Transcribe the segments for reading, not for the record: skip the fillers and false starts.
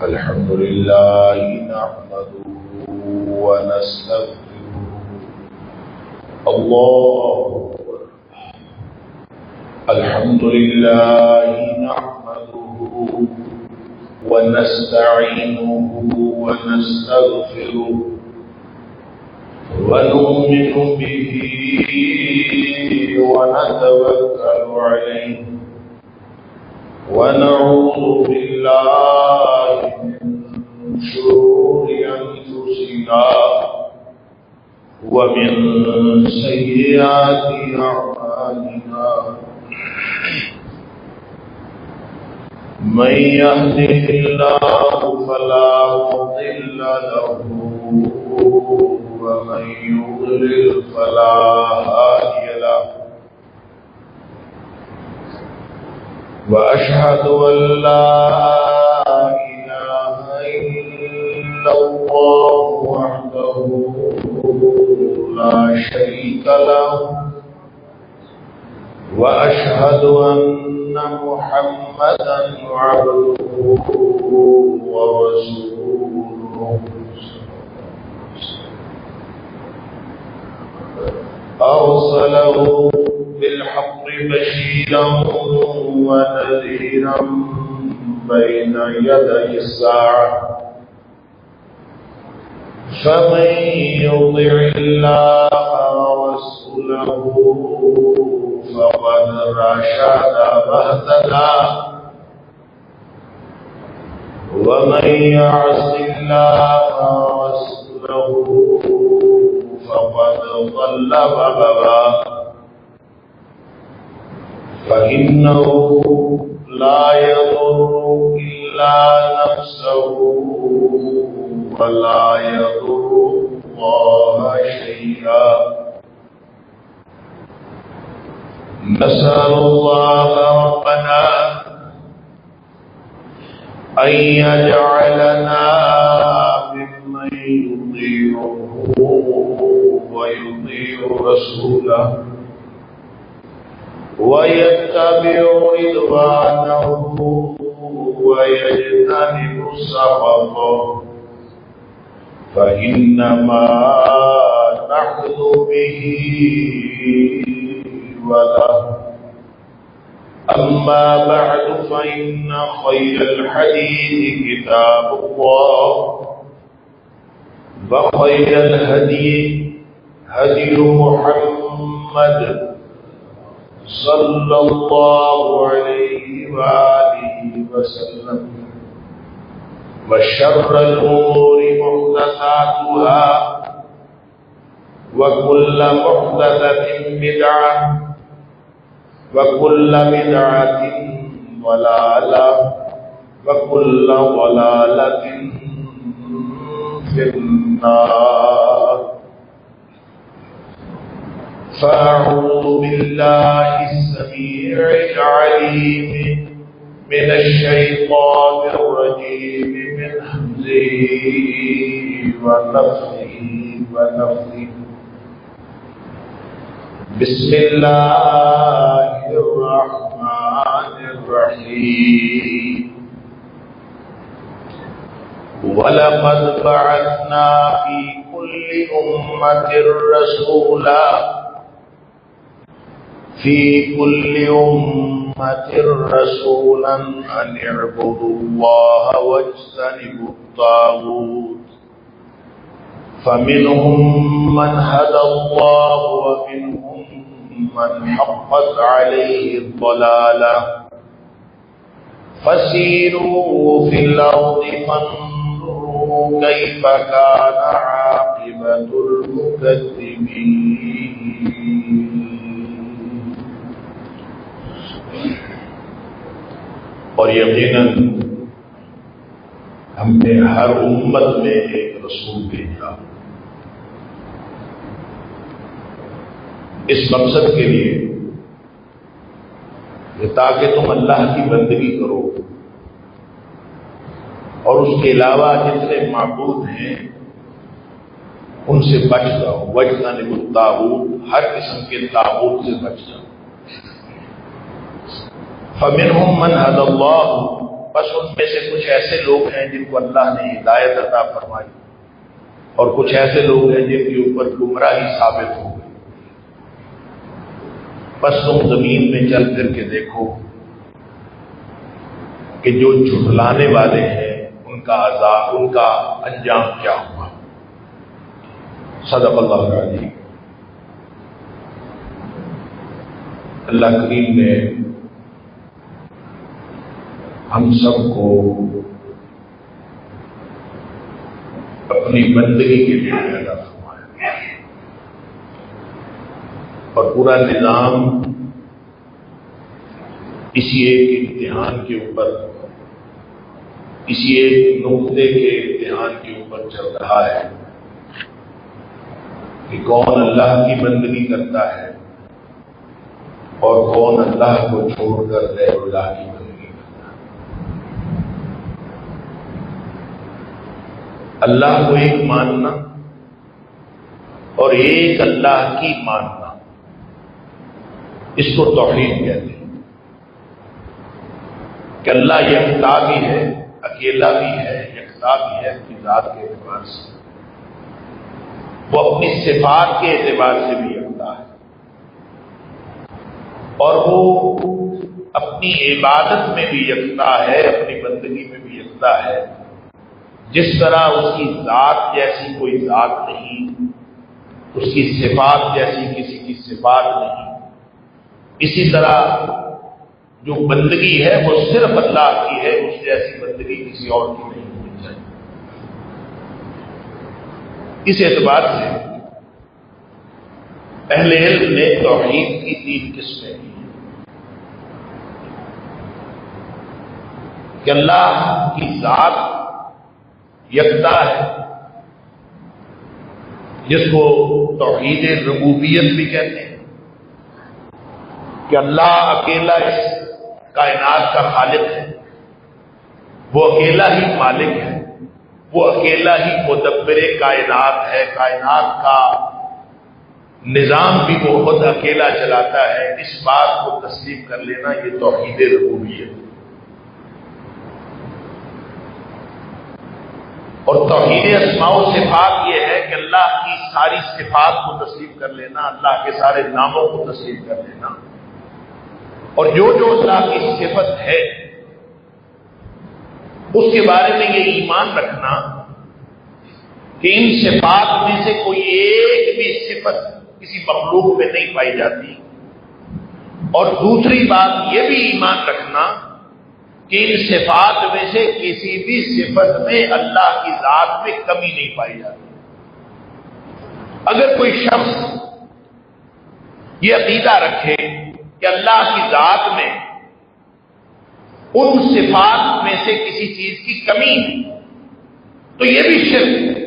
الحمد لله نحمده ونستغفره الله أكبر. الحمد لله نحمده ونستعينه ونستغفره ونؤمن به ونتوكل عليه ونعوذ بالله من شرور أنفسنا ومن سيئات أعمالنا. من يهده الله فلا مضل له ومن يضلل فلا هادي له. وأشهد أن لا إله إلا الله وحده لا شريك له. وأشهد أن محمدا عبده ورسوله أرسله بالحق بشيرا ونذيرا بين يدي الساعة. فمن يطع الله ورسوله فقد رشد واهتدى. ومن يعص الله ورسوله فقد ضل وغوى. فإنه لا يضر إلا نفسه ولا يضر الله شيئا. نسأل الله ربنا أن يجعلنا ممن يطيعه ويطيع رسوله ويتبع رضوانه ويجتنب سخطه. فإنما نحن به وله. أما بعد فإن خير الحديث كتاب الله وخير الهدي هدي محمد صلى الله عليه وآله وسلم. وشر الأمور محدثاتها وكل محدثة بدعة وكل بدعة ضلالة وكل ضلالة في النار. فأعوذ بالله السميع العليم من الشيطان الرجيم من همزه ونفخه ونفثه. بسم الله الرحمن الرحيم. ولقد بعثنا في كل أمة رسولا أن اعبدوا الله واجتنبوا الطاغوت. فمنهم من هدى الله ومنهم من حقت عليه الضلالة. فسيروا في الأرض فانظروا كيف كان عاقبة المكذبين. اور یقیناً ہم نے ہر امت میں ایک رسول بھیجا اس مقصد کے لیے کہ تاکہ تم اللہ کی بندگی کرو اور اس کے علاوہ جتنے معبود ہیں ان سے بچ جاؤ. واجتنبوا الطاغوت، ہر قسم کے طاغوت سے بچ جاؤ. فمنهم من هدى الله، بس ان میں سے کچھ ایسے لوگ ہیں جن کو اللہ نے ہدایت عطا فرمائی اور کچھ ایسے لوگ ہیں جن کے اوپر گمراہی ثابت ہو گئی۔ بس تم زمین میں چل پھر کے دیکھو کہ جو جھٹلانے والے ہیں ان کا عذاب، ان کا انجام کیا ہوا۔ صدق اللہ العظیم۔ اللہ کریم نے ہم سب کو اپنی بندگی کے لیے پیدا فرمایا اور پورا نظام اسی ایک امتحان کے اوپر، اسی ایک نقطے کے امتحان کے اوپر چل رہا ہے کہ کون اللہ کی بندگی کرتا ہے اور کون اللہ کو چھوڑ کر غیر اللہ کی بندگی کرتا ہے۔ اللہ کو ایک ماننا اور ایک اللہ کی ماننا، اس کو توحید کہتے ہیں کہ اللہ یکتا بھی ہے، اکیلا بھی ہے، یکتا بھی ہے اپنی ذات کے اعتبار سے، وہ اپنی صفات کے اعتبار سے بھی یکتا ہے اور وہ اپنی عبادت میں بھی یکتا ہے، اپنی بندگی میں بھی یکتا ہے۔ جس طرح اس کی ذات جیسی کوئی ذات نہیں، اس کی صفات جیسی کسی کی صفات نہیں، اسی طرح جو بندگی ہے وہ صرف اللہ کی ہے، اس جیسی بندگی کسی اور کی نہیں ہونی چاہیے۔ اس اعتبار سے اہل علم نے توحید کی 3 قسمیں دی کہ اللہ کی ذات یکتا ہے، جس کو توحید ربوبیت بھی کہتے ہیں کہ اللہ اکیلا اس کائنات کا خالق ہے، وہ اکیلا ہی مالک ہے، وہ اکیلا ہی مدبر کائنات ہے، کائنات کا نظام بھی وہ خود اکیلا چلاتا ہے۔ اس بات کو تسلیم کر لینا یہ توحید ربوبیت ہے۔ اور توحید اسماء و صفات یہ ہے کہ اللہ کی ساری صفات کو تسلیم کر لینا، اللہ کے سارے ناموں کو تسلیم کر لینا، اور جو اللہ کی صفت ہے اس کے بارے میں یہ ایمان رکھنا کہ ان صفات میں سے کوئی ایک بھی صفت کسی مخلوق میں نہیں پائی جاتی، اور دوسری بات یہ بھی ایمان رکھنا کہ ان صفات میں سے کسی بھی صفت میں اللہ کی ذات میں کمی نہیں پائی جاتی۔ اگر کوئی شخص یہ عقیدہ رکھے کہ اللہ کی ذات میں ان صفات میں سے کسی چیز کی کمی ہے تو یہ بھی شرک ہے،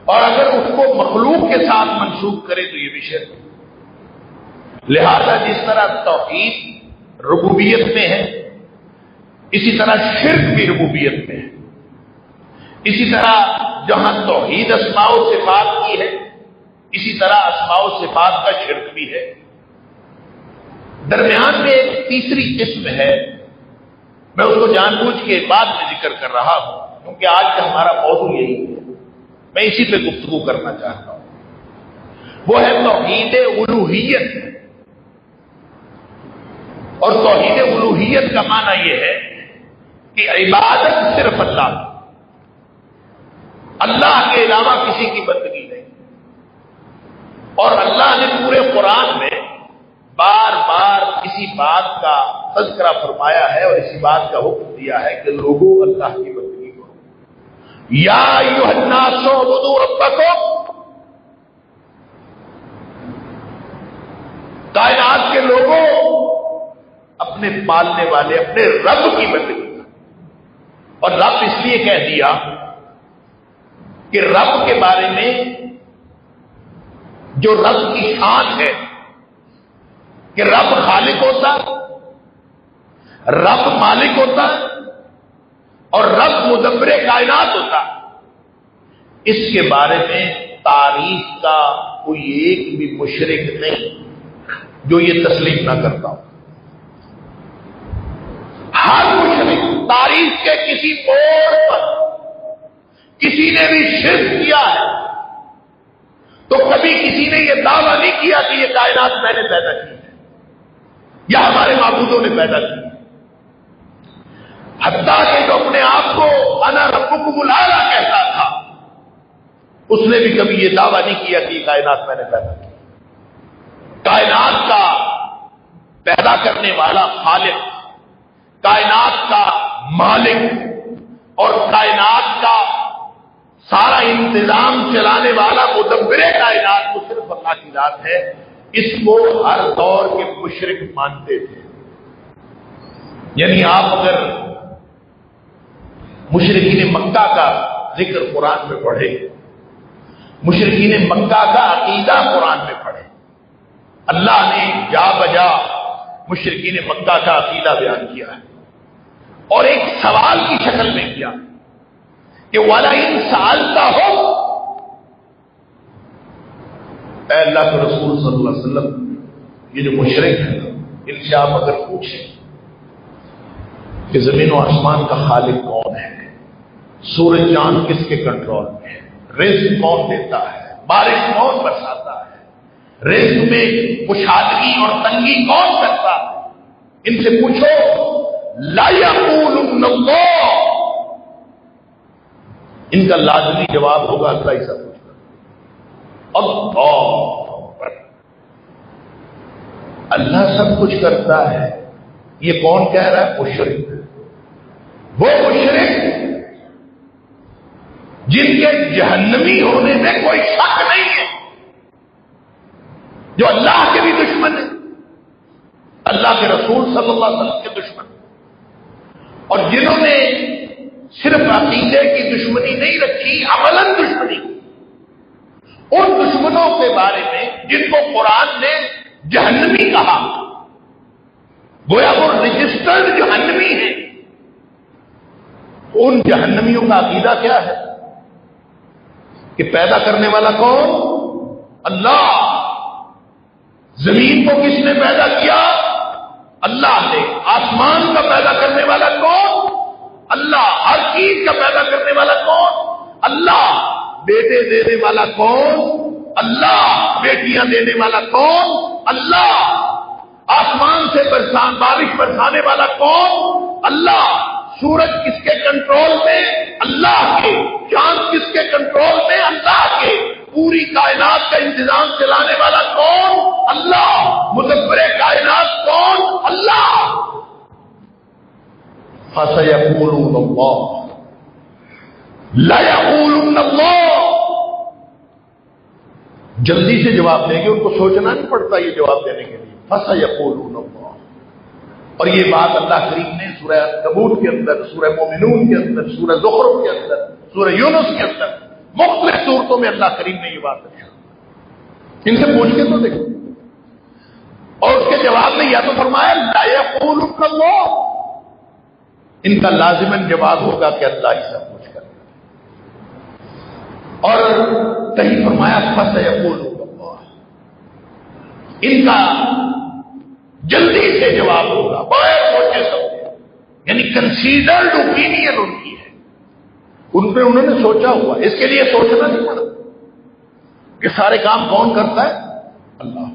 اور اگر اس کو مخلوق کے ساتھ منسوب کرے تو یہ بھی شرک ہے۔ لہذا جس طرح توحید ربوبیت میں ہے، اسی طرح شرک بھی ربوبیت میں ہے۔ اسی طرح جہاں توحید اسماء و صفات کی ہے، اسی طرح اسماء و صفات کا شرک بھی ہے۔ درمیان میں ایک تیسری قسم ہے، میں اس کو جان بوجھ کے بعد میں ذکر کر رہا ہوں کیونکہ آج کا ہمارا موضوع یہی ہے، میں اسی پہ گفتگو کرنا چاہتا ہوں۔ وہ ہے توحید الوہیت، اور توحید الوہیت کا معنی یہ ہے کہ عبادت صرف اللہ کی، اللہ کے علاوہ کسی کی بندگی نہیں۔ اور اللہ نے پورے قرآن میں بار بار اسی بات کا تذکرہ فرمایا ہے اور اسی بات کا حکم دیا ہے کہ لوگوں اللہ کی بندگی کرو۔ یا ایھا الناس اعبدوا ربکم، کائنات کے لوگوں اپنے پالنے والے اپنے رب کی بندگی کرو۔ اور رب اس لیے کہہ دیا کہ رب کے بارے میں جو رب کی شان ہے کہ رب خالق ہوتا، رب مالک ہوتا اور رب مدبر کائنات ہوتا، اس کے بارے میں تعریف کا کوئی ایک بھی مشرک نہیں جو یہ تسلیم نہ کرتا ہو۔ ہر مشرک مشرک تاریخ کے کسی موڑ پر کسی نے بھی شرک کیا ہے تو کبھی کسی نے یہ دعویٰ نہیں کیا کہ یہ کائنات میں نے پیدا کی ہے یا ہمارے معبودوں نے پیدا کی ہے. حتیٰ کہ جو اپنے آپ کو انا ربکم الاعلی کہتا تھا اس نے بھی کبھی یہ دعویٰ نہیں کیا کہ یہ کائنات میں نے پیدا کی. کائنات کا پیدا کرنے والا خالق، کائنات کا مالک اور کائنات کا سارا انتظام چلانے والا مدبر کائنات وہ صرف اللہ کی ذات ہے. اس کو ہر دور کے مشرک مانتے تھے. یعنی آپ اگر مشرکین مکہ کا ذکر قرآن میں پڑھے، مشرکین مکہ کا عقیدہ قرآن میں پڑھے، اللہ نے جا بجا مشرکین مکہ کا عقیدہ بیان کیا ہے اور ایک سوال کی شکل میں کیا کہ وَلَئِن سَأَلْتَهُمْ، اے اللہ کے رسول صلی اللہ علیہ وسلم یہ جو مشرک ہیں ان سے آپ اگر پوچھیں کہ زمین و آسمان کا خالق کون ہے، سورج چاند کس کے کنٹرول میں ہے، رزق کون دیتا ہے، بارش کون برساتا ہے، رزق میں کشادگی اور تنگی کون کرتا ہے، ان سے پوچھو لا یقولن اللہ، ان کا لازمی جواب ہوگا اللہ ہی سب کچھ کرتا. اللہ سب کچھ کرتا ہے یہ کون کہہ رہا ہے؟ مشرک. وہ مشرک جن کے جہنمی ہونے میں کوئی شک نہیں ہے، جو اللہ کے بھی دشمن ہیں، اللہ کے رسول صلی اللہ علیہ وسلم کے دشمن، اور جنہوں نے صرف عقیدے کی دشمنی نہیں رکھی، عملاً دشمنی کی. ان دشمنوں کے بارے میں جن کو قرآن نے جہنمی کہا، گویا وہ رجسٹرڈ جہنمی ہیں، ان جہنمیوں کا عقیدہ کیا ہے کہ پیدا کرنے والا کون؟ اللہ. زمین کو کس نے پیدا کیا؟ اللہ نے. آسمان کا پیدا کرنے والا کون؟ اللہ. ہر چیز کا پیدا کرنے والا کون؟ اللہ. بیٹے دینے والا کون؟ اللہ. بیٹیاں دینے والا کون؟ اللہ. آسمان سے بارش برسانے والا کون؟ اللہ. سورج کس کے کنٹرول میں؟ اللہ کے. چاند کس کے کنٹرول میں؟ اللہ کے. پوری کائنات کا انتظام چلانے والا کون؟ اللہ. مدبر کائنات کون؟ اللہ. فَسَيَقُولُونَ اللَّهُ لَيَقُولُنَّ اللَّهُ. جلدی سے جواب دیں گے، ان کو سوچنا نہیں پڑتا یہ جواب دینے کے لیے. فَسَيَقُولُونَ اللَّهُ. اور یہ بات اللہ کریم نے سورہ عنکبوت کے اندر، سورہ مومنون کے اندر، سورہ زخرف کے اندر، سورہ یونس کے اندر، مختلف صورتوں میں اللہ کریم نے یہ بات رکھی. ان سے پوچھ کے تو دیکھو. اور اس کے جواب میں یا تو فرمایا لا یقولون اللہ، ان کا لازماً جواب ہوگا کہ اللہ ہی سب کچھ کرے. اور کہیں فرمایا فسیقولون اللہ، ان کا جلدی سے جواب ہوگا بغیر سوچے سمجھے. یعنی کنسیڈرڈ اوپینین ان کی ہے، ان پہ انہوں نے سوچا ہوا. اس کے لیے سوچنا نہیں پڑتا کہ سارے کام کون کرتا ہے؟ اللہ.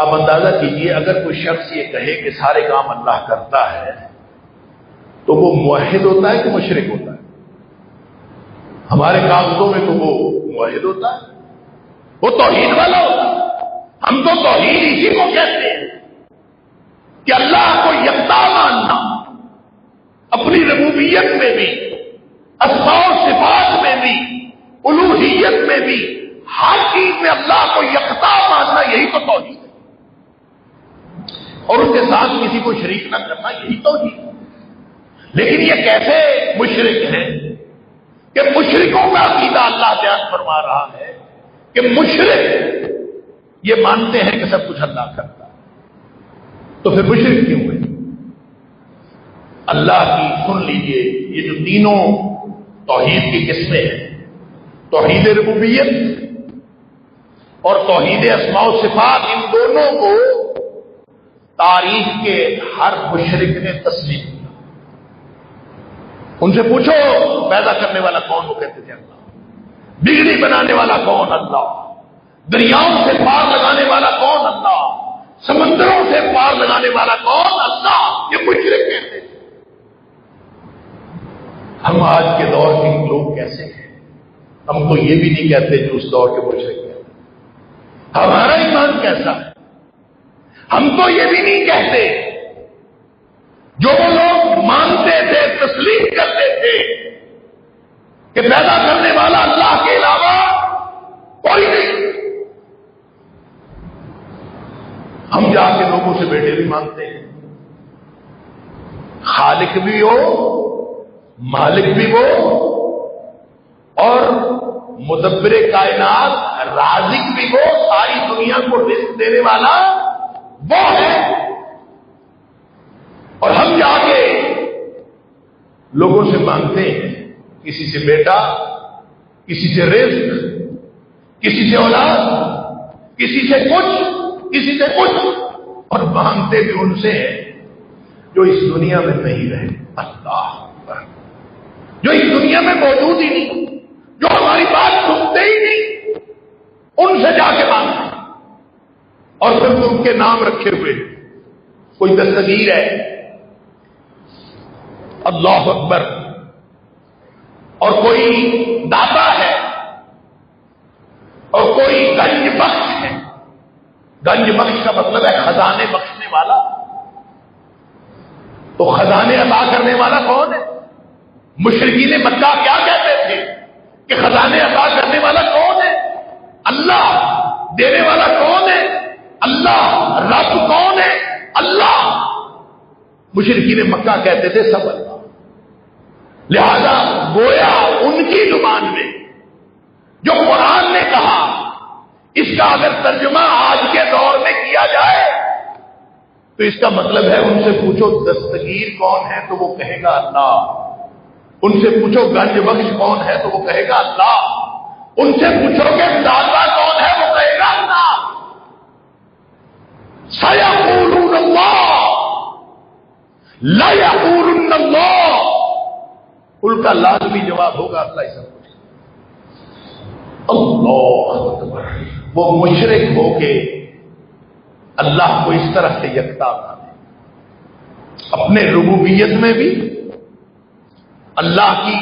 آپ اندازہ کیجئے اگر کوئی شخص یہ کہے کہ سارے کام اللہ کرتا ہے تو وہ موحد ہوتا ہے کہ مشرک ہوتا ہے؟ ہمارے کاغذوں میں تو وہ موحد ہوتا ہے، وہ توحید والا ہوتا ہے. ہم تو توحید اسی کو کہتے ہیں کہ اللہ کو یکتا ماننا، اپنی ربوبیت میں بھی، اسماء و صفات میں بھی، الوہیت میں بھی، ہر چیز میں اللہ کو یکتا ماننا، یہی تو توحید ہے. اور اس کے ساتھ کسی کو شریک نہ کرنا، یہی توحید ہے. لیکن یہ کیسے مشرک ہیں کہ مشرکوں کا عقیدہ اللہ بیان فرما رہا ہے کہ مشرک یہ مانتے ہیں کہ سب کچھ اللہ کرتا ہے. تو پھر مشرک کیوں ہے؟ اللہ کی سن لیجئے یہ جو تینوں توحید کی قسمیں ہیں، توحید ربوبیت اور توحید اسماء و صفات، ان دونوں کو تاریخ کے ہر مشرک نے تسلیم کیا. ان سے پوچھو پیدا کرنے والا کون؟ وہ کہتے تھے اللہ۔ بگڑی بنانے والا کون؟ اللہ۔ دریاؤں سے پار لگانے والا کون؟ اللہ۔ سمندروں سے پار لگانے والا کون؟ اللہ۔ یہ مشرک کہتے تھے۔ ہم آج کے دور کے لوگ کیسے ہیں؟ ہم تو یہ بھی نہیں کہتے جو اس دور کے مشرک ہیں۔ ہمارا ایمان کیسا ہے؟ ہم تو یہ بھی نہیں کہتے جو وہ لوگ مانتے تھے، تسلیم کرتے تھے کہ پیدا کرنے والا اللہ کے علاوہ کوئی نہیں۔ ہم جا کے لوگوں سے بیٹے بھی مانگتے ہیں، خالق بھی ہو، مالک بھی وہ، اور مدبر کائنات رازق بھی وہ، ساری دنیا کو رزق دینے والا وہ ہے۔ اور ہم جا کے لوگوں سے مانگتے ہیں، کسی سے بیٹا، کسی سے رزق، کسی سے اولاد، کسی سے کچھ، اور مانگتے بھی ان سے ہیں جو اس دنیا میں نہیں رہے۔ اللہ اکبر، جو اس دنیا میں موجود ہی نہیں، جو ہماری بات سنتے ہی نہیں، ان سے جا کے مانگتے ہیں۔ اور پھر ان کے نام رکھے ہوئے، کوئی دستگیر ہے، اللہ اکبر، اور کوئی داتا ہے، اور کوئی گنج بخش ہے۔ گنج بخش کا مطلب ہے خزانے بخشنے والا۔ تو خزانے عطا کرنے والا کون ہے؟ مشرکین مکہ کیا کہتے تھے کہ خزانے عطا کرنے والا کون ہے؟ اللہ۔ دینے والا کون ہے؟ اللہ۔ رب کون ہے؟ اللہ۔ مشرکین مکہ کہتے تھے سب اللہ۔ لہذا گویا ان کی زبان میں جو قرآن نے کہا، اس کا اگر ترجمہ آج کے دور میں کیا جائے تو اس کا مطلب ہے ان سے پوچھو دستگیر کون ہے تو وہ کہے گا اللہ۔ ان سے پوچھو گنج بخش کون ہے تو وہ کہے گا اللہ۔ ان سے پوچھو کہ داتا کون ہے وہ کہے گا اللہ۔ سیقولون اللہ لا یقولون اللہ، ان کا لازمی جواب ہوگا اللہ ہی سب کچھ۔ اللہ اکبر، وہ مشرک ہو کے اللہ کو اس طرح سے یکتا مانے، اپنے ربوبیت میں بھی، اللہ کی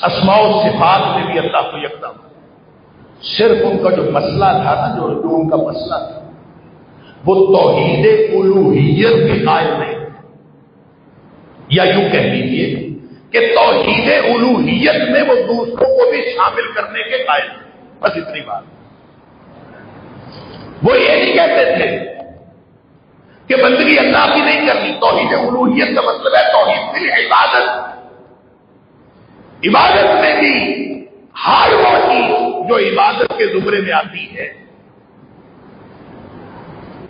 اسماء و صفات میں بھی اللہ کو یکتا مانے۔ صرف ان کا جو مسئلہ تھا نا، جو ان کا مسئلہ تھا، وہ توحید الوہیت کے قائل نہیں، یا یوں کہہ لیجیے کہ توحید الوہیت میں وہ دوسروں کو بھی شامل کرنے کے قائل ہیں۔ بس اتنی بات۔ وہ یہ نہیں کہتے تھے کہ بندگی اللہ کی نہیں کرنی۔ توحید الوہیت کا مطلب ہے توحید بالعبادت، عبادت میں بھی ہر وہ چیز جو عبادت کے زمرے میں آتی ہے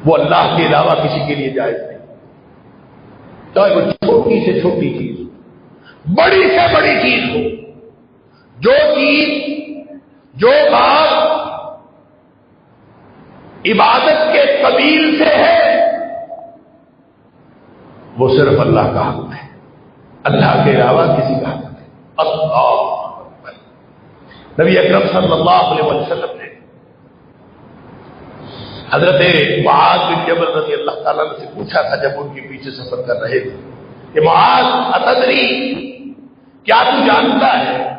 وہ اللہ کے علاوہ کسی کے لیے جائز نہیں، چاہے وہ چھوٹی سے چھوٹی چیز ہو، بڑی سے بڑی چیز ہو۔ جو چیز، جو بات عبادت کے قبیل سے ہے وہ صرف اللہ کا حق ہے، اللہ کے علاوہ کسی کا حق نہیں۔ اللہ نبی اکرم صلی اللہ علیہ وسلم نے حضرت معاذ بن جبل رضی اللہ تعالیٰ سے پوچھا تھا جب ان کے پیچھے سفر کر رہے تھے کہ معاذ اتدری، کیا تو جانتا ہے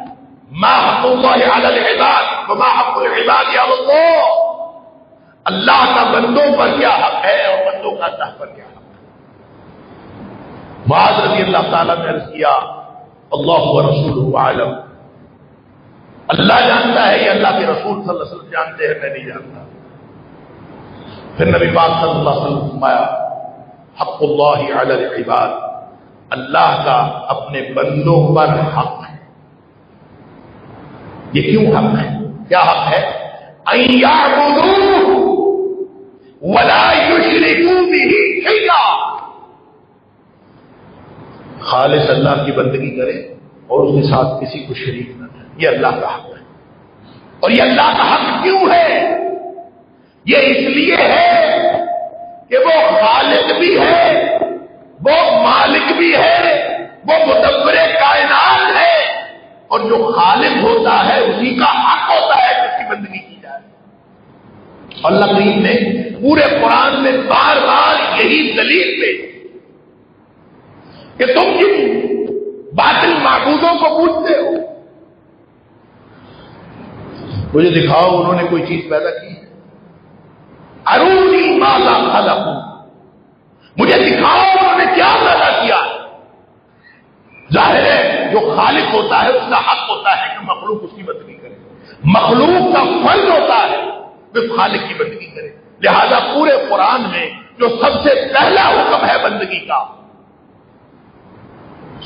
ما حق اللہ علی العباد وما حق العباد علی اللہ، اللہ کا بندوں پر کیا حق ہے اور بندوں کا اللہ پر کیا حق ہے؟ معاذ رضی اللہ تعالیٰ نے عرض کیا اللہ ورسولہ اعلم، اللہ جانتا ہے، یہ اللہ کے رسول صلی اللہ علیہ وسلم جانتے ہیں، میں نہیں جانتا۔ پھر نبی پاک صلی اللہ علیہ وسلم فرمایا حق اللہ علی العباد، اللہ کا اپنے بندوں پر حق ہے۔ یہ کیوں حق ہے؟ کیا حق ہے؟ ان یعبدوہ ولا یشرکوا بہ شیئا، خالص اللہ کی بندگی کرے اور اس کے ساتھ کسی کو شریک نہ کرے، یہ اللہ کا حق ہے۔ اور یہ اللہ کا حق کیوں ہے؟ یہ اس لیے ہے کہ وہ خالق بھی ہے، وہ مالک بھی ہے، وہ مدبر خالق ہوتا ہے اسی کا حق ہوتا ہے کہ اس کی بندگی کی جائے. اللہ کریم نے پورے قرآن میں بار بار یہی دلیل دے کہ تم جن باطل معبودوں کو پوچھتے ہو مجھے دکھاؤ انہوں نے کوئی چیز پیدا کی ہے. ارونی ماذا خلقوا، مجھے دکھاؤ انہوں نے کیا پیدا کیا. ظاہر ہے جو خالق ہوتا ہے اس کا حق ہوتا ہے کہ مخلوق اس کی بندگی کرے. مخلوق کا فرض ہوتا ہے کہ خالق کی بندگی کرے. لہذا پورے قرآن میں جو سب سے پہلا حکم ہے بندگی کا،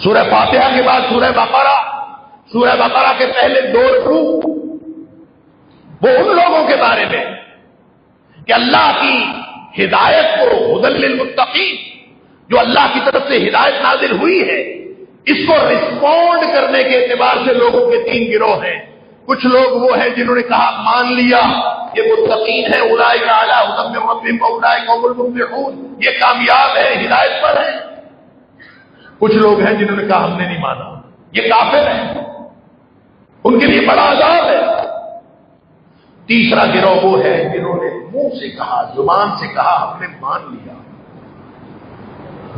سورہ فاتحہ کے بعد سورہ بقرہ کے پہلے 2 رکوع وہ ان لوگوں کے بارے میں کہ اللہ کی ہدایت کو ہدی للمتقین، جو اللہ کی طرف سے ہدایت نازل ہوئی ہے، اس کو رسپونڈ کرنے کے اعتبار سے لوگوں کے 3 گروہ ہیں. کچھ لوگ وہ ہیں جنہوں نے کہا مان لیا یہ متقین ہیں، اولئک علی ھدی من ربہم واولئک هم المفلحون، یہ کامیاب ہے، ہدایت پر ہیں. کچھ لوگ ہیں جنہوں نے کہا ہم نے نہیں مانا، یہ کافر ہیں، ان کے لیے بڑا عذاب ہے. تیسرا گروہ وہ ہے جنہوں نے منہ سے کہا، زبان سے کہا ہم نے مان لیا.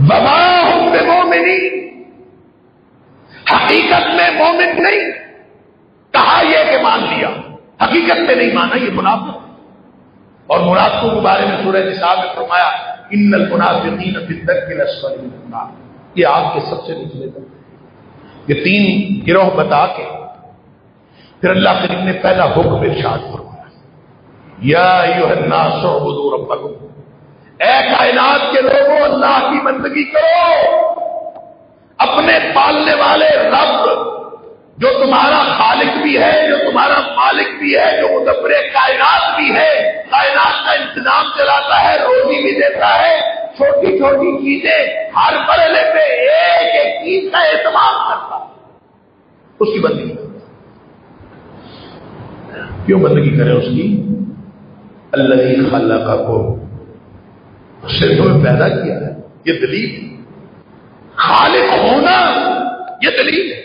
وما هم بمؤمنین، حقیقت میں مومن نہیں. کہا یہ کہ مان لیا، حقیقت میں نہیں مانا، یہ منافق. اور منافقوں کے بارے میں سورہ نساء میں فرمایا ان المنافقین فی الدرک الاسفل من النار، یہ آگ کے سب سے نچلے تک. یہ 3 گروہ بتا کے پھر اللہ کریم نے پہلا حکم ارشاد فرمایا، یا ایھا الناس اعبدوا ربکم، اے کائنات کے لوگوں اللہ کی بندگی کرو. اپنے پالنے والے رب جو تمہارا خالق بھی ہے، جو تمہارا مالک بھی ہے، جو مدبر کائنات بھی ہے، کائنات کا انتظام چلاتا ہے، روزی بھی دیتا ہے، چھوٹی چھوٹی چیزیں ہر مرحلے پہ ایک ایک چیز کا اہتمام کرتا ہے، اس کی بندگی کرتا. کیوں بندگی کرے اس کی؟ الذی خلقکم، اس نے تمہیں پیدا کیا ہے، یہ دلیل ہے. خالق ہونا یہ دلیل ہے.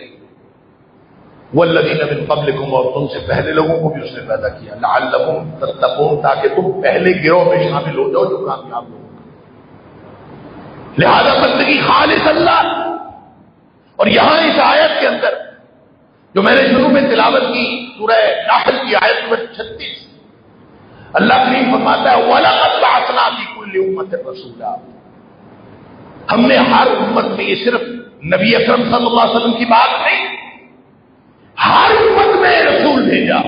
والذین من قبلکم، اور تم سے پہلے لوگوں کو بھی اس نے پیدا کیا. لعلکم تتقون، تاکہ تم پہلے گروہ میں شامل ہو جاؤ جو کامیاب ہو. لہذا بندگی خالص اللہ. اور یہاں اس آیت کے اندر جو میں نے شروع میں تلاوت کی سورہ نحل کی آیت نمبر 36، اللہ کریم فرماتا ہے وَلَقَدْ بَعَثْنَا فِي كُلِّ أُمَّةٍ رَسُولًا، ہم نے ہر امت میں، یہ صرف نبی اکرم صلی اللہ علیہ وسلم کی بات نہیں، ہر امت میں رسول بھیجا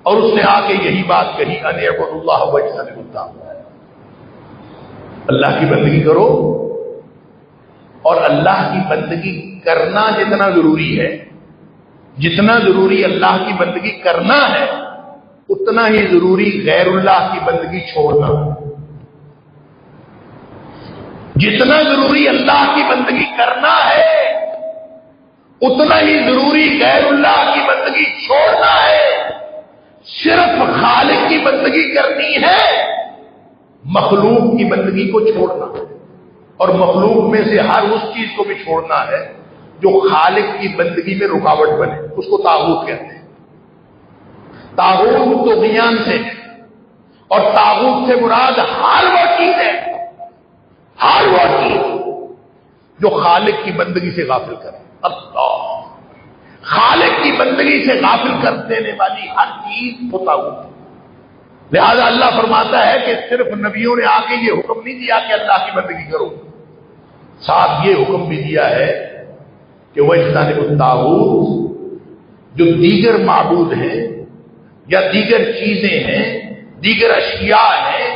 اور اس نے آ کے یہی بات کہی ان اعبدوا اللہ واجتنبوا الطاغوت، اللہ کی بندگی کرو. اور اللہ کی بندگی کرنا جتنا ضروری ہے، جتنا ضروری اللہ کی بندگی کرنا ہے، اتنا ہی ضروری غیر اللہ کی بندگی چھوڑنا. جتنا ضروری اللہ کی بندگی کرنا ہے، اتنا ہی ضروری غیر اللہ کی بندگی چھوڑنا ہے. صرف خالق کی بندگی کرنی ہے، مخلوق کی بندگی کو چھوڑنا ہے. اور مخلوق میں سے ہر اس چیز کو بھی چھوڑنا ہے جو خالق کی بندگی میں رکاوٹ بنے، اس کو طاغوت کہتے ہیں. طاغوت طغیان سے ہے، اور طاغوت سے مراد ہر وہ چیز ہے، ہر وہ چیز جو خالق کی بندگی سے غافل کرے. اللہ خالق کی بندگی سے غافل کر دینے والی ہر چیز وہ طاغوت ہے. لہذا اللہ فرماتا ہے کہ صرف نبیوں نے آ کے یہ حکم نہیں دیا کہ اللہ کی بندگی کرو، ساتھ یہ حکم بھی دیا ہے کہ واجتنبوا الطاغوت، جو دیگر معبود ہیں یا دیگر چیزیں ہیں، دیگر اشیاء ہیں،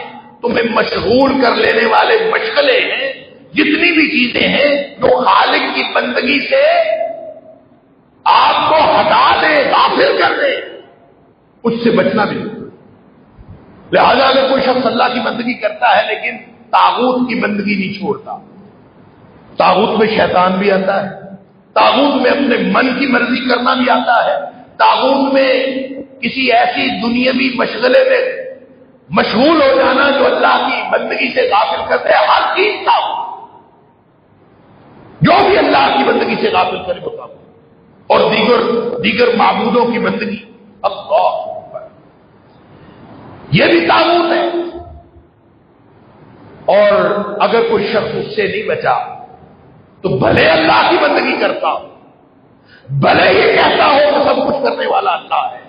تمہیں مشغول کر لینے والے مشغلے ہیں، جتنی بھی چیزیں ہیں جو خالق کی بندگی سے آپ کو ہٹا دے، غافل کر دے، اس سے بچنا بھی. لہذا اگر کوئی شخص اللہ کی بندگی کرتا ہے لیکن طاغوت کی بندگی نہیں چھوڑتا، طاغوت میں شیطان بھی آتا ہے، طاغوت میں اپنے من کی مرضی کرنا بھی آتا ہے، طاغوت میں کسی ایسی دنیاوی مشغلے میں مشغول ہو جانا جو اللہ کی بندگی سے غافل کرتے ہیں. ہر چیز طاغوت، جو بھی اللہ کی بندگی سے غافل کرے وہ طاغوت. اور دیگر معبودوں کی بندگی، اللہ اکبر، یہ بھی طاغوت ہے۔ اور اگر کوئی شخص اس سے نہیں بچا تو بھلے اللہ کی بندگی کرتا ہو، بھلے یہ کہتا ہو کہ سب کچھ کرنے والا اللہ ہے،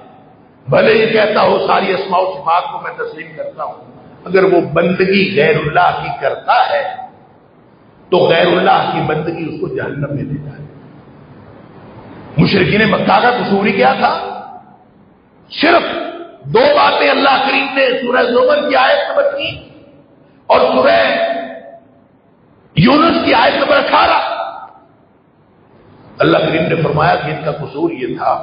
بھلے یہ کہتا ہو ساری اسماء و صفات کو میں تسلیم کرتا ہوں، اگر وہ بندگی غیر اللہ کی کرتا ہے تو غیر اللہ کی بندگی اس کو جہنم میں لے جائے۔ مشرکین مکہ کا قصور ہی کیا تھا؟ صرف دو باتیں اللہ کریم نے سورہ زمر کی آیت نمبر 3 اور سورہ یونس کی آیت نمبر 18، اللہ کریم نے فرمایا کہ ان کا قصور یہ تھا،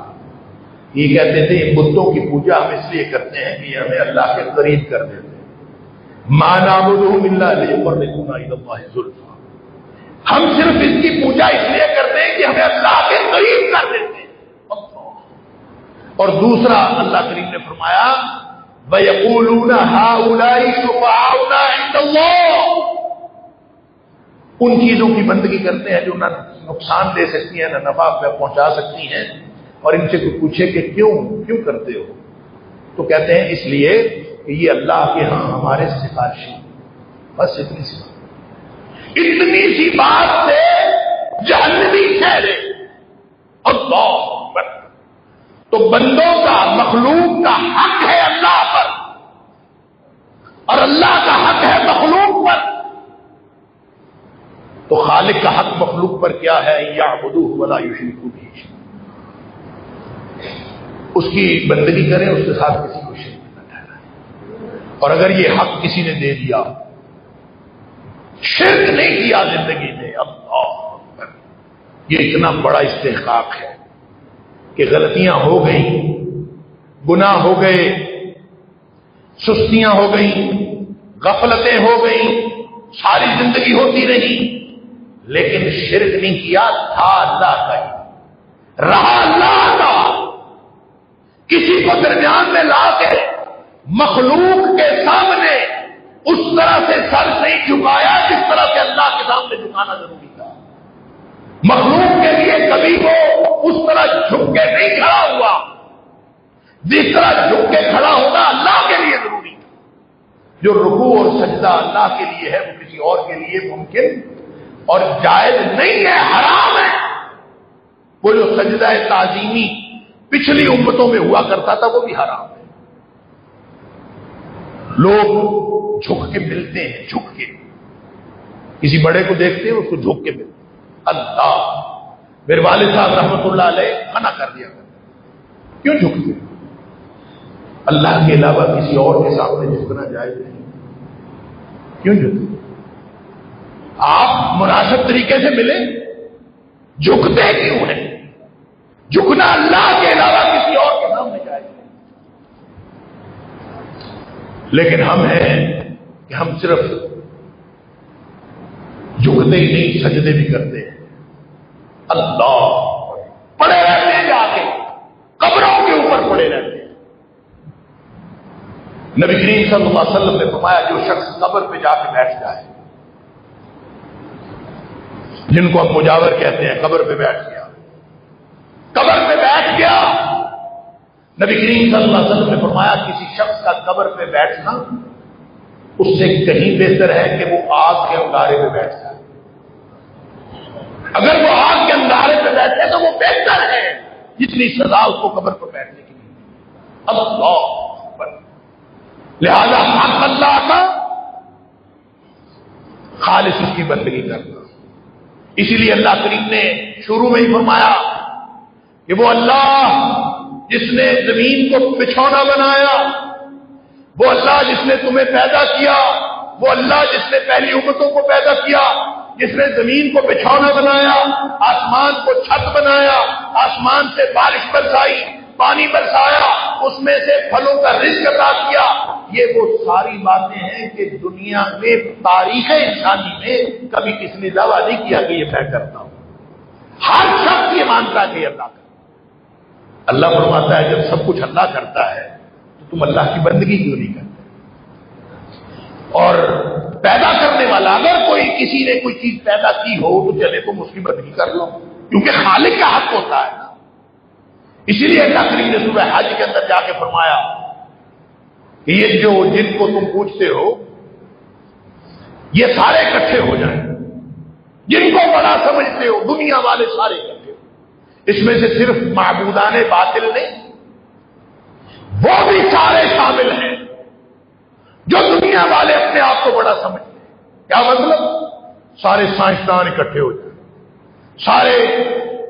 یہ کہتے تھے ان بتوں کی پوجا ہم اس لیے کرتے ہیں کہ یہ ہمیں اللہ کے قریب کر دیتے ہیں، ما نعبدہم الا لیقربونا الی اللہ زلفی، ہم صرف اس کی پوجا اس لیے کرتے ہیں کہ ہمیں اللہ کے قریب کر دیتے ہیں۔ اور دوسرا اللہ کریم نے فرمایا وَيَقُولُونَ هَؤُلَاءِ شُفَعَاؤُنَا عِندَ اللَّهِ، ان چیزوں کی بندگی کرتے ہیں جو نہ نقصان دے سکتی ہیں نہ نفع پہنچا سکتی ہیں، اور ان سے کوئی پوچھے کہ کیوں کرتے ہو تو کہتے ہیں اس لیے کہ یہ اللہ کے ہاں ہمارے سفارشی، بس اتنی سی بات، اتنی سی بات سے جہنمی ٹھہرے۔ اللہ اکبر۔ تو بندوں کا، مخلوق کا حق ہے اللہ پر، اور اللہ کا حق ہے مخلوق پر، تو خالق کا حق مخلوق پر کیا ہے؟ یعبدوہ ولا یشرکوا بہ شیئا، اس کی بندگی کریں، اس کے ساتھ کسی کو شریک نہ ٹھہرائیں۔ اور اگر یہ حق کسی نے دے دیا، شرک نہیں کیا زندگی میں، اللہ اکبر، یہ اتنا بڑا استحقاق ہے کہ غلطیاں ہو گئیں، گناہ ہو گئے، سستیاں ہو گئیں، غفلتیں ہو گئیں، ساری زندگی ہوتی رہی، لیکن شرک نہیں کیا، تھا اللہ کا ہی، رہا اللہ کا، کسی کو درمیان میں لا کے مخلوق کے سامنے اس طرح سے سر نہیں جھکایا جس طرح سے اللہ کے سامنے جھکانا ضروری تھا۔ مخلوق کے لیے کبھی وہ اس طرح جھک کے نہیں کھڑا ہوا جس طرح جھک کے کھڑا ہونا اللہ کے لیے ضروری تھا۔ جو رکوع اور سجدہ اللہ کے لیے ہے وہ کسی اور کے لیے ممکن اور جائز نہیں ہے، حرام ہے۔ وہ جو سجدہ تعظیمی پچھلی امتوں میں ہوا کرتا تھا وہ بھی حرام ہے۔ لوگ جھک کے ملتے ہیں، جھک کے کسی بڑے کو دیکھتے ہیں اس کو جھک کے ملتے ہیں۔ اللہ، میرے والد صاحب رحمۃ اللہ علیہ منع کر دیا کرتے، کیوں جھکتے؟ اللہ کے علاوہ کسی اور کے سامنے جھکنا جائز نہیں، کیوں جھکتے؟ آپ مناسب طریقے سے ملیں، جھکتے کیوں ہیں؟ جھکنا اللہ کے علاوہ کسی اور کے سامنے جائز نہیں۔ لیکن ہم ہیں کہ ہم صرف جھکتے ہی نہیں، سجدے بھی کرتے ہیں۔ اللہ، پڑے رہتے ہیں، جا کے قبروں کے اوپر پڑے رہتے ہیں۔ نبی کریم صلی اللہ علیہ وسلم نے فرمایا جو شخص قبر پہ جا کے بیٹھ جائے، جن کو ہم مجاور کہتے ہیں، قبر پہ بیٹھ گیا، قبر پہ بیٹھ گیا، نبی کریم صلی اللہ علیہ وسلم نے فرمایا کسی شخص کا قبر پہ بیٹھنا اس سے کہیں بہتر ہے کہ وہ آگ کے انگارے پہ بیٹھ جائے۔ اگر وہ آگ کے انگارے پہ بیٹھے تو وہ بہتر ہے جتنی سزا اس کو قبر پر بیٹھنے کی لیے۔ اللہ اکبر۔ لہذا حق اللہ کا، خالص اس کی بندگی کرنا۔ اسی لیے اللہ کریم نے شروع میں ہی فرمایا کہ وہ اللہ جس نے زمین کو بچھونا بنایا، وہ اللہ جس نے تمہیں پیدا کیا، وہ اللہ جس نے پہلی امتوں کو پیدا کیا، جس نے زمین کو بچھونا بنایا، آسمان کو چھت بنایا، آسمان سے بارش برسائی، پانی برسایا، اس میں سے پھلوں کا رزق عطا کیا۔ یہ وہ ساری باتیں ہیں کہ دنیا میں تاریخ انسانی میں کبھی کسی نے دعویٰ نہیں کیا کہ یہ میں کرتا ہوں۔ ہر شخص یہ مانتا ہے کہ یہ اللہ کرتا ہے۔ اللہ فرماتا ہے جب سب کچھ اللہ کرتا ہے تو تم اللہ کی بندگی کیوں نہیں کرتے؟ اور پیدا کرنے والا اگر کوئی کسی نے کوئی چیز پیدا کی ہو تو چلے تم اس کی بندگی کر لو، کیونکہ خالق کا حق ہوتا ہے نا۔ اسی لیے اللہ کریم نے سورہ حج کے اندر جا کے فرمایا کہ یہ جو جن کو تم پوچھتے ہو یہ سارے اکٹھے ہو جائیں، جن کو بڑا سمجھتے ہو دنیا والے سارے اکٹھے ہو، اس میں سے صرف معبودان باطل نہیں، وہ بھی سارے شامل ہیں جو دنیا والے اپنے آپ کو بڑا سمجھتے ہیں۔ کیا مطلب؟ سارے سائنسدان اکٹھے ہو جائیں، سارے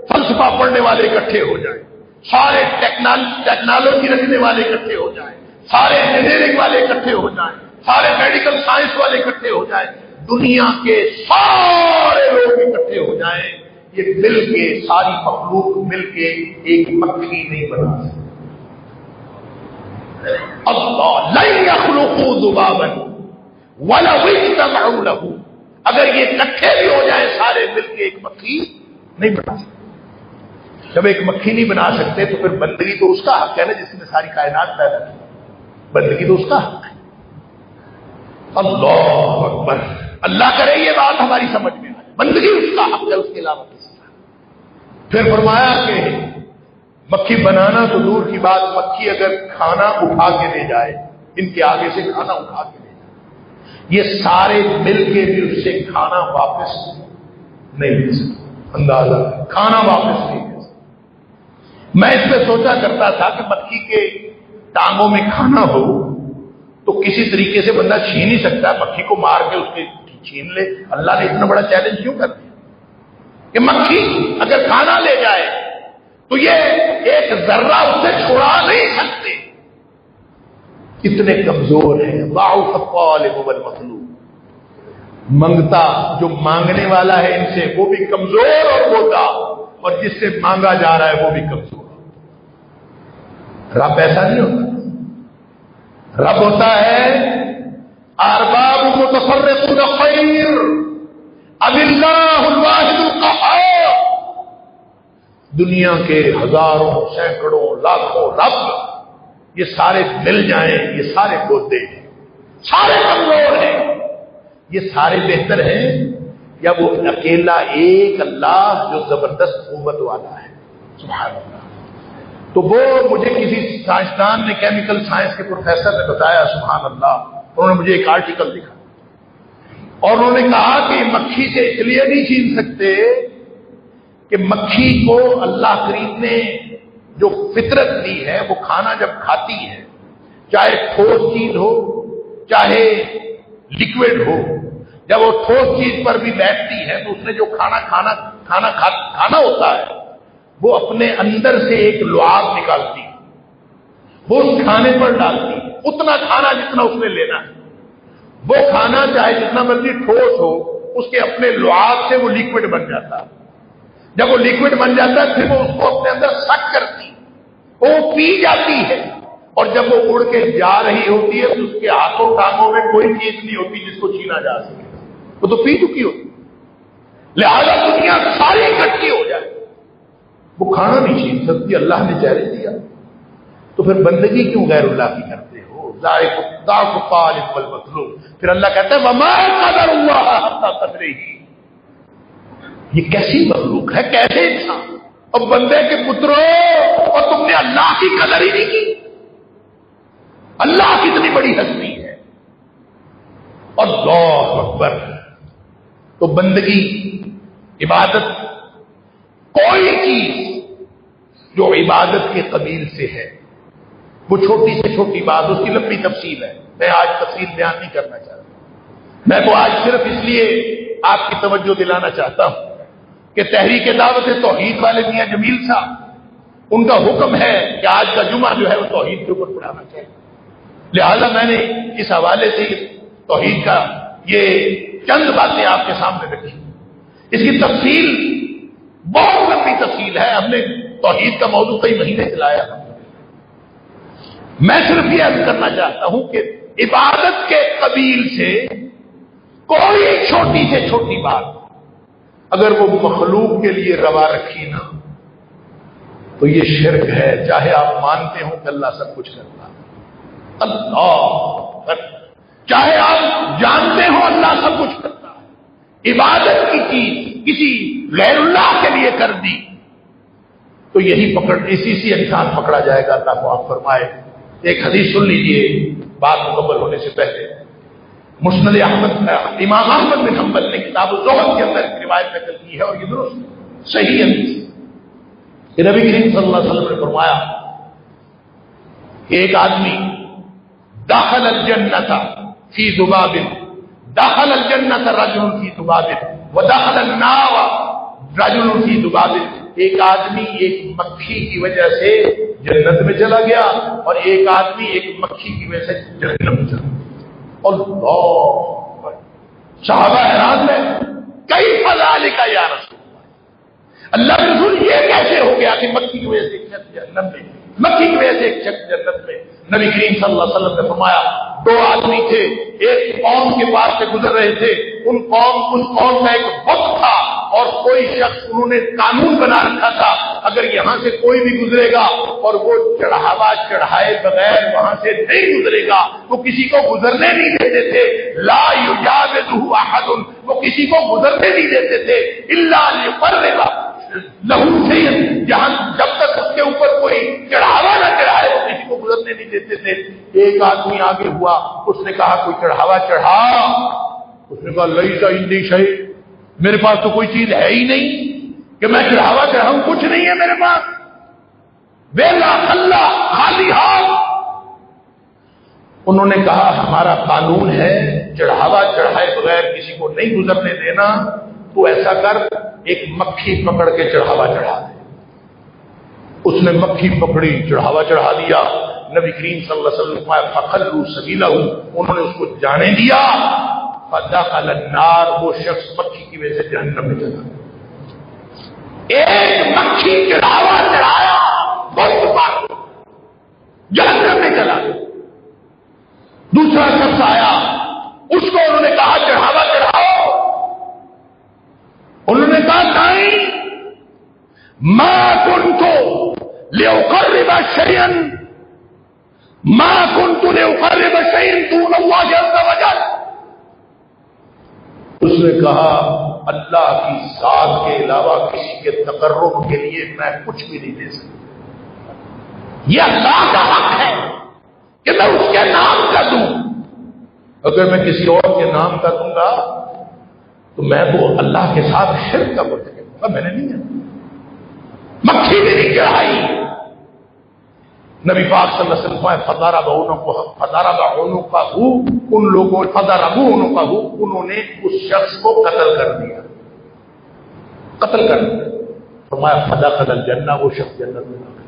فلسفہ پڑھنے والے اکٹھے ہو جائیں، سارے ٹیکنالوجی رکھنے والے اکٹھے ہو جائیں، سارے انجینئرنگ والے اکٹھے ہو جائیں، سارے میڈیکل سائنس والے اکٹھے ہو جائیں، دنیا کے سارے لوگ اکٹھے ہو جائیں، یہ مل کے ساری مخلوق مل کے ایک مکھی نہیں بنا سکتی۔ اللہ لن یخلقوا ذبابا ولو اجتمعوا له، اگر یہ اکٹھے بھی ہو جائیں سارے مل کے ایک مکھی نہیں بنا سکتے۔ جب ایک مکھی نہیں بنا سکتے تو پھر بندگی تو اس کا حق ہے نا جس نے ساری کائنات پیدا کی، بندگی تو اس کا حق ہے۔ اللہ اکبر، اللہ کرے یہ بات ہماری سمجھ میں آئے، بندگی اس کا حق ہے، اس کے علاوہ کسی کا۔ پھر فرمایا کہ مکھی بنانا تو دور کی بات، مکھی اگر کھانا اٹھا کے لے جائے، ان کے آگے سے کھانا اٹھا کے لے جائے، یہ سارے مل کے بھی اس سے کھانا واپس نہیں لے سکتے۔ اندازہ کھانا واپس نہیں لے سکتے۔ میں اس پہ سوچا کرتا تھا کہ مکھی کے ٹانگوں میں کھانا ہو تو کسی طریقے سے بندہ چھین ہی سکتا ہے، مکھی کو مار کے اس کے چھین لے۔ اللہ نے اتنا بڑا چیلنج کیوں کر دیا کہ مکھی اگر کھانا لے جائے تو یہ ایک ذرہ اسے چھڑا نہیں سکتے، اتنے کمزور ہیں۔ ضعف الطالب والمطلوب، منگتا جو مانگنے والا ہے ان سے وہ بھی کمزور اور موٹا، اور جس سے مانگا جا رہا ہے وہ بھی کمزور۔ رب ایسا نہیں ہوتا، رب ہوتا ہے ارباب متفرقون خیر ام اللہ الواحد القہار۔ دنیا کے ہزاروں سینکڑوں لاکھوں رب یہ سارے مل جائیں، یہ سارے پودے ہیں، سارے کمزور ہیں، یہ سارے بہتر ہیں، یا وہ اکیلا ایک اللہ جو زبردست قوت والا ہے؟ سبحان اللہ۔ تو وہ مجھے کسی سائنسدان نے، کیمیکل سائنس کے پروفیسر نے بتایا، سبحان اللہ، انہوں نے مجھے ایک آرٹیکل لکھا اور انہوں نے کہا کہ مکھی سے اس لیے نہیں چھین سکتے کہ مکھی کو اللہ کریم نے جو فطرت دی ہے، وہ کھانا جب کھاتی ہے، چاہے ٹھوس چیز ہو چاہے لیکوڈ ہو، جب وہ ٹھوس چیز پر بھی بیٹھتی ہے تو اس نے جو کھانا ہوتا ہے وہ اپنے اندر سے ایک لعاب نکالتی ہے، وہ اس کھانے پر ڈالتی ہے، اتنا کھانا جتنا اس نے لینا ہے۔ وہ کھانا چاہے جتنا مرضی ٹھوس ہو، اس کے اپنے لعاب سے وہ لیکوڈ بن جاتا ہے۔ جب وہ لیکوڈ بن جاتا ہے پھر وہ اس کو اپنے اندر سک کرتی، وہ پی جاتی ہے، اور جب وہ اڑ کے جا رہی ہوتی ہے تو اس کے ہاتھوں ٹانگوں میں کوئی چیز نہیں ہوتی جس کو چھینا جا سکے، وہ تو پی چکی ہوتی۔ لہذا دنیا ساری اکٹھی ہو جائے، وہ کھانا نہیں چھین سکتی، اللہ نے چیلنج دیا۔ تو پھر بندگی کیوں غیر اللہ کی کرتے ہو؟ ضعف الطالب والمطلوب۔ پھر اللہ کہتا ہے وما قدر اللہ حق قدرہ، یہ کیسی مخلوق ہے، کیسے انسان، اور بندے کے پتروں، اور تم نے اللہ کی قدر ہی نہیں کی۔ اللہ کتنی بڑی ہستی ہے، اللہ اکبر۔ تو بندگی، عبادت، کوئی چیز جو عبادت کے قبیل سے ہے، وہ چھوٹی سے چھوٹی بات، اس کی لمبی تفصیل ہے، میں آج تفصیل بیان نہیں کرنا چاہتا۔ میں تو آج صرف اس لیے آپ کی توجہ دلانا چاہتا ہوں کہ تحریک دعوت توحید والے میاں جمیل صاحب، ان کا حکم ہے کہ آج کا جمعہ جو ہے وہ توحید کے اوپر پڑھانا چاہیے، لہذا میں نے اس حوالے سے توحید کا یہ چند باتیں آپ کے سامنے رکھی۔ اس کی تفصیل بہت لمبی تفصیل ہے، ہم نے توحید کا موضوع کئی مہینے چلایا۔ میں صرف یہ عرض کرنا چاہتا ہوں کہ عبادت کے قبیل سے کوئی چھوٹی سے چھوٹی بات اگر وہ مخلوق کے لیے روا رکھی نا تو یہ شرک ہے، چاہے آپ مانتے ہوں کہ اللہ سب کچھ کرتا ہے، اللہ، چاہے آپ جانتے ہو اللہ سب کچھ کرتا ہے، عبادت کی چیز کسی غیر اللہ کے لیے کر دی تو تو یہی اسی انسان پکڑا جائے گا. اللہ معاف فرمائے. ایک حدیث سن لیجئے بات مکمل ہونے سے پہلے. مسند احمد امام احمد بن حنبل نے کتاب الزہد کے اندر ایک روایت نقل کی ہے اور یہ درست صحیح حدیث کہ نبی کریم صلی اللہ علیہ وسلم نے فرمایا کہ ایک آدمی دخل الجنت فی ذباب، دخل الجنت رجل فی ذباب ودخل النار رجل فی ذباب. ایک آدمی ایک مکھی کی وجہ سے جنت میں چلا گیا اور ایک آدمی ایک مکھی کی وجہ سے جہنم میں چلا گیا. اللہ، صحابہ حیران ہے کیف ذالک یا رسول اللہ، اللہ کے رسول یہ کیسے ہو گیا کہ مکھی کی وجہ سے ایک شخص جہنم میں، مکھی کی وجہ سے ایک شخص جنت میں. نبی کریم صلی اللہ علیہ وسلم نے فرمایا دو آدمی تھے، ایک قوم کے پاس سے گزر رہے تھے، اس قوم کا ایک بت تھا اور کوئی شخص انہوں نے قانون بنا رکھا تھا اگر یہاں سے کوئی بھی گزرے گا اور وہ چڑھاوا چڑھائے بغیر وہاں سے نہیں گزرے گا وہ کسی کو گزرنے نہیں دیتے تھے. لا یجاوزہ احد، وہ کسی کو گزرنے نہیں دیتے تھے الا لیقرب لہو شیئا، جہاں جب تک اس کے اوپر کوئی چڑھاوا نہ چڑھائے وہ کسی کو گزرنے نہیں دیتے تھے. ایک آدمی آگے ہوا، اس نے کہا کوئی چڑھاوا چڑھا. اس نے کہا لیس عندی شیء، میرے پاس تو کوئی چیز ہے ہی نہیں کہ میں چڑھاوا چڑھاؤں، کچھ نہیں ہے میرے پاس، ویلا کھلا خالی ہاتھ. انہوں نے کہا ہمارا قانون ہے چڑھاوا چڑھائے بغیر کسی کو نہیں گزرنے دینا، تو ایسا کر ایک مکھی پکڑ کے چڑھاوا چڑھا دے. اس نے مکھی پکڑی، چڑھاوا چڑھا دیا. نبی کریم صلی اللہ علیہ وسلم نے فخلوا سبیلہ، انہوں نے اس کو جانے دیا. فدخل النار، وہ شخص مکھی کی وجہ سے جہنم میں چلا گیا. ایک مکھی چڑھاوا چڑھایا بت پر، جہنم میں چلا گیا. دوسرا شخص آیا، اس کو انہوں نے کہا چڑھاوا چڑھاؤ. انہوں نے کہا نہیں، ما كنت لأقرب شيئا، ما كنت لأقرب شيئا دون الله عز وجل. اس نے کہا اللہ کی ذات کے علاوہ کسی کے تقرب کے لیے میں کچھ بھی نہیں دے سکتا. یہ اللہ کا حق ہے کہ میں اس کے نام کا دوں. اگر میں کسی اور کے نام کا دوں گا تو میں تو اللہ کے ساتھ شرک کا مرتکب ہوں گا. میں نے نہیں ہے، مکھی بھی نہیں چڑھائی. نبی پاک صلی اللہ علیہ وسلم فضربونکہ، ان لوگوں فضربونکہ، انہوں نے اس شخص کو قتل کر دیا، قتل کر دیا. فرمایا فدخل الجنہ، وہ شخص جنت میں داخل.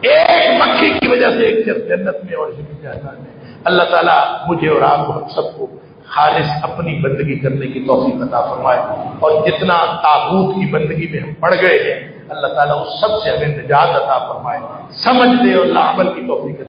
ایک مکھی کی وجہ سے ایک شخص جنت میں اور جہنم میں. اللہ تعالیٰ مجھے اور آپ کو ہم سب کو خالص اپنی بندگی کرنے کی توفیق عطا فرمائے، اور جتنا طاغوت کی بندگی میں ہم پڑ گئے ہیں اللہ تعالیٰ اس سب سے ہمیں نجات عطا فرمائے. سمجھنے اور عمل کی توفیق